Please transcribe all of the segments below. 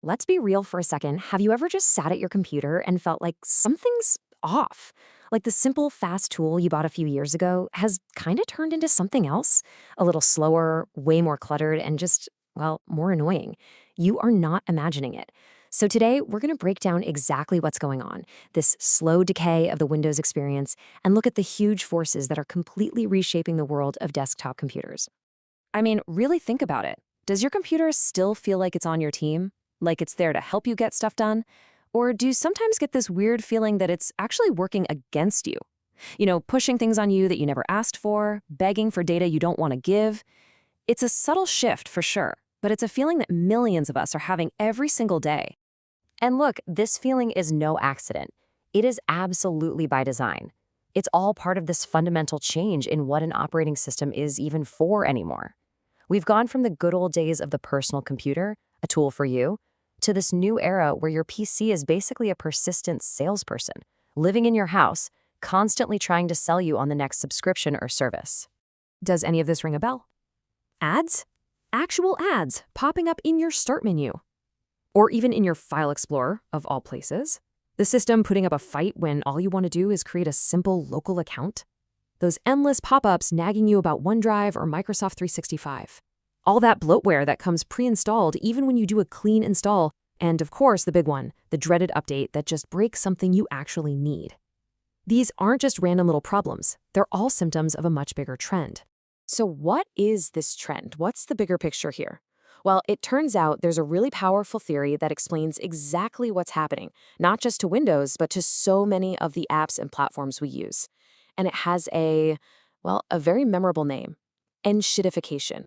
Let's be real for a second. Have you ever just sat at your computer and felt like something's off? Like the simple, fast tool you bought a few years ago has kind of turned into something else? A little slower, way more cluttered, and just, well, more annoying. You are not imagining it. So today, we're going to break down exactly what's going on, this slow decay of the Windows experience, and look at the huge forces that are completely reshaping the world of desktop computers. I mean, really think about it. Does your computer still feel like it's on your team? Like it's there to help you get stuff done? Or do you sometimes get this weird feeling that it's actually working against you? Pushing things on you that you never asked for, begging for data you don't want to give. It's a subtle shift for sure, but it's a feeling that millions of us are having every single day. And look, this feeling is no accident. It is absolutely by design. It's all part of this fundamental change in what an operating system is even for anymore. We've gone from the good old days of the personal computer, a tool for you, to this new era where your PC is basically a persistent salesperson, living in your house, constantly trying to sell you on the next subscription or service. Does any of this ring a bell? Ads? Actual ads popping up in your start menu. Or even in your file explorer, of all places. The system putting up a fight when all you want to do is create a simple local account. Those endless pop-ups nagging you about OneDrive or Microsoft 365. All that bloatware that comes pre-installed even when you do a clean install, and of course the big one, the dreaded update that just breaks something you actually need. These aren't just random little problems, they're all symptoms of a much bigger trend. So what is this trend? What's the bigger picture here? Well, it turns out there's a really powerful theory that explains exactly what's happening, not just to Windows, but to so many of the apps and platforms we use. And it has a very memorable name, Enshittification.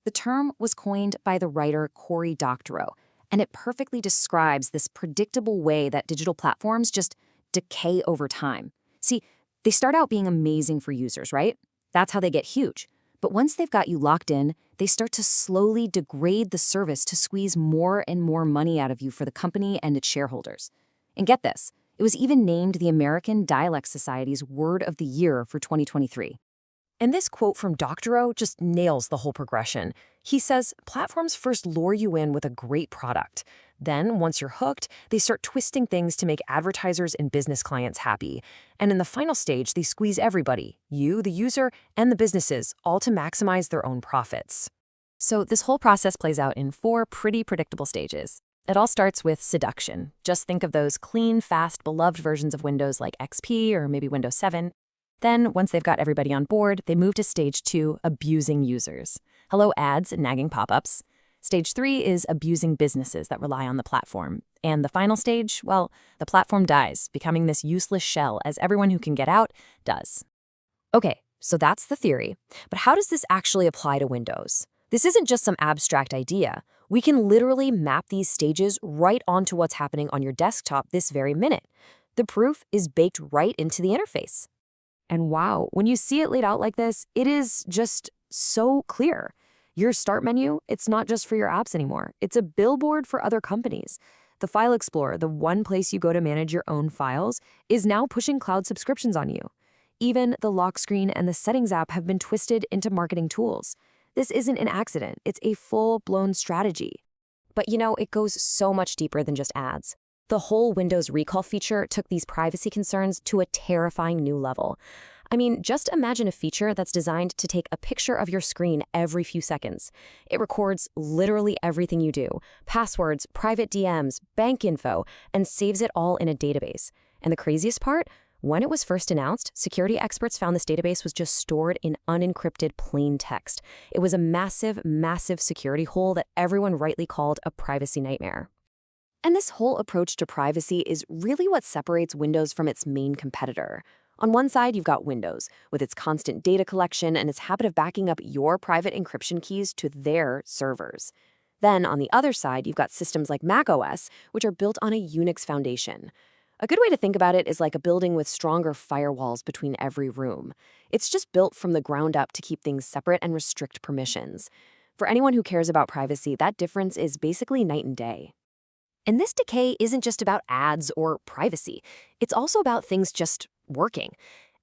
The term was coined by the writer Cory Doctorow, and it perfectly describes this predictable way that digital platforms just decay over time. See, they start out being amazing for users, right? That's how they get huge. But once they've got you locked in, they start to slowly degrade the service to squeeze more and more money out of you for the company and its shareholders. And get this, it was even named the American Dialect Society's Word of the Year for 2023. And this quote from Doctorow just nails the whole progression. He says, platforms first lure you in with a great product. Then, once you're hooked, they start twisting things to make advertisers and business clients happy. And in the final stage, they squeeze everybody, you, the user, and the businesses, all to maximize their own profits. So this whole process plays out in 4 pretty predictable stages. It all starts with seduction. Just think of those clean, fast, beloved versions of Windows like XP or maybe Windows 7. Then, once they've got everybody on board, they move to stage 2, abusing users. Hello ads and nagging pop-ups. Stage 3 is abusing businesses that rely on the platform. And the final stage, well, the platform dies, becoming this useless shell as everyone who can get out does. Okay, so that's the theory. But how does this actually apply to Windows? This isn't just some abstract idea. We can literally map these stages right onto what's happening on your desktop this very minute. The proof is baked right into the interface. And wow, when you see it laid out like this, it is just so clear. Your start menu, it's not just for your apps anymore. It's a billboard for other companies. The File Explorer, the one place you go to manage your own files, is now pushing cloud subscriptions on you. Even the lock screen and the Settings app have been twisted into marketing tools. This isn't an accident. It's a full-blown strategy. But it goes so much deeper than just ads. The whole Windows recall feature took these privacy concerns to a terrifying new level. I mean, just imagine a feature that's designed to take a picture of your screen every few seconds. It records literally everything you do, passwords, private DMs, bank info, and saves it all in a database. And the craziest part? When it was first announced, security experts found this database was just stored in unencrypted plain text. It was a massive, massive security hole that everyone rightly called a privacy nightmare. And this whole approach to privacy is really what separates Windows from its main competitor. On one side, you've got Windows, with its constant data collection and its habit of backing up your private encryption keys to their servers. Then, on the other side, you've got systems like macOS, which are built on a Unix foundation. A good way to think about it is like a building with stronger firewalls between every room. It's just built from the ground up to keep things separate and restrict permissions. For anyone who cares about privacy, that difference is basically night and day. And this decay isn't just about ads or privacy. It's also about things just working.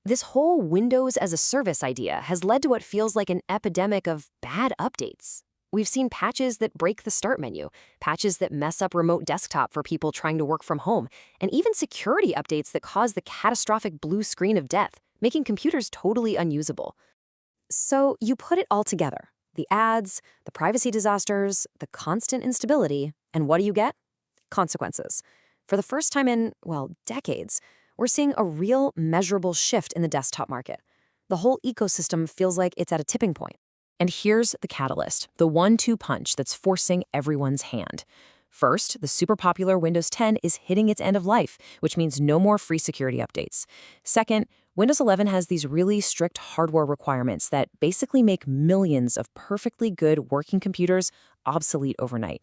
This whole Windows as a service idea has led to what feels like an epidemic of bad updates. We've seen patches that break the start menu, patches that mess up remote desktop for people trying to work from home, and even security updates that cause the catastrophic blue screen of death, making computers totally unusable. So you put it all together. The ads, the privacy disasters, the constant instability, and what do you get? Consequences. For the first time in, well, decades, we're seeing a real measurable shift in the desktop market. The whole ecosystem feels like it's at a tipping point. And here's the catalyst, the 1-2 punch that's forcing everyone's hand. First, the super popular Windows 10 is hitting its end of life, which means no more free security updates. Second, Windows 11 has these really strict hardware requirements that basically make millions of perfectly good working computers obsolete overnight.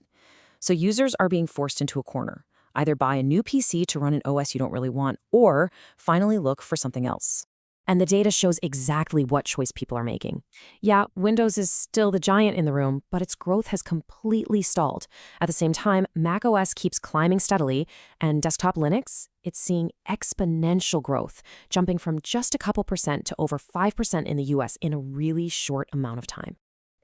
So users are being forced into a corner. Either buy a new PC to run an OS you don't really want, or finally look for something else. And the data shows exactly what choice people are making. Yeah, Windows is still the giant in the room, but its growth has completely stalled. At the same time, macOS keeps climbing steadily, and desktop Linux, it's seeing exponential growth, jumping from just a couple percent to over 5% in the US in a really short amount of time.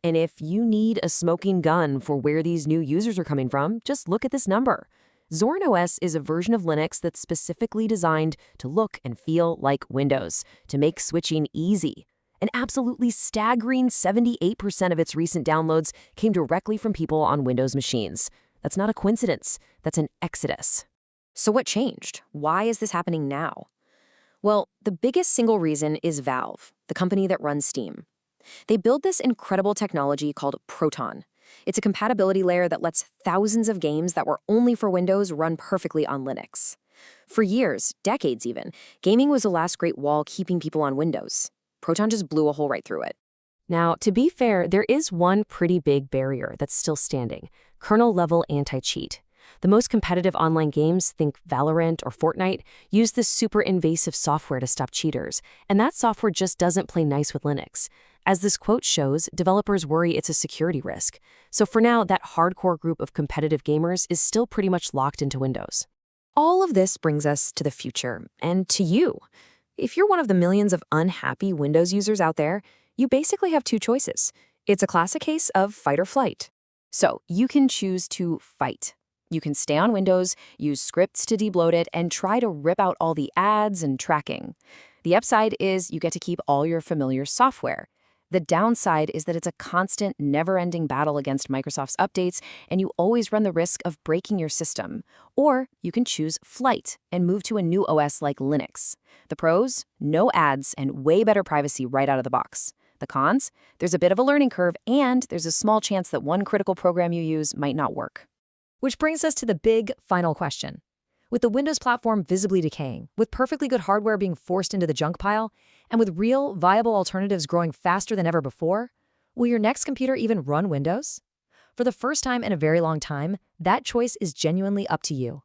And if you need a smoking gun for where these new users are coming from, just look at this number. Zorin OS is a version of Linux that's specifically designed to look and feel like Windows, to make switching easy. An absolutely staggering 78% of its recent downloads came directly from people on Windows machines. That's not a coincidence. That's an exodus. So what changed? Why is this happening now? Well, the biggest single reason is Valve, the company that runs Steam. They build this incredible technology called Proton. It's a compatibility layer that lets thousands of games that were only for Windows run perfectly on Linux. For years, decades even, gaming was the last great wall keeping people on Windows. Proton just blew a hole right through it. Now, to be fair, there is one pretty big barrier that's still standing: kernel-level anti-cheat. The most competitive online games, think Valorant or Fortnite, use this super invasive software to stop cheaters, and that software just doesn't play nice with Linux. As this quote shows, developers worry it's a security risk. So for now, that hardcore group of competitive gamers is still pretty much locked into Windows. All of this brings us to the future, and to you. If you're one of the millions of unhappy Windows users out there, you basically have two choices. It's a classic case of fight or flight. So you can choose to fight. You can stay on Windows, use scripts to debloat it, and try to rip out all the ads and tracking. The upside is you get to keep all your familiar software. The downside is that it's a constant, never-ending battle against Microsoft's updates, and you always run the risk of breaking your system. Or you can choose Flight and move to a new OS like Linux. The pros? No ads and way better privacy right out of the box. The cons? There's a bit of a learning curve, and there's a small chance that one critical program you use might not work. Which brings us to the big, final question. With the Windows platform visibly decaying, with perfectly good hardware being forced into the junk pile, and with real, viable alternatives growing faster than ever before, will your next computer even run Windows? For the first time in a very long time, that choice is genuinely up to you.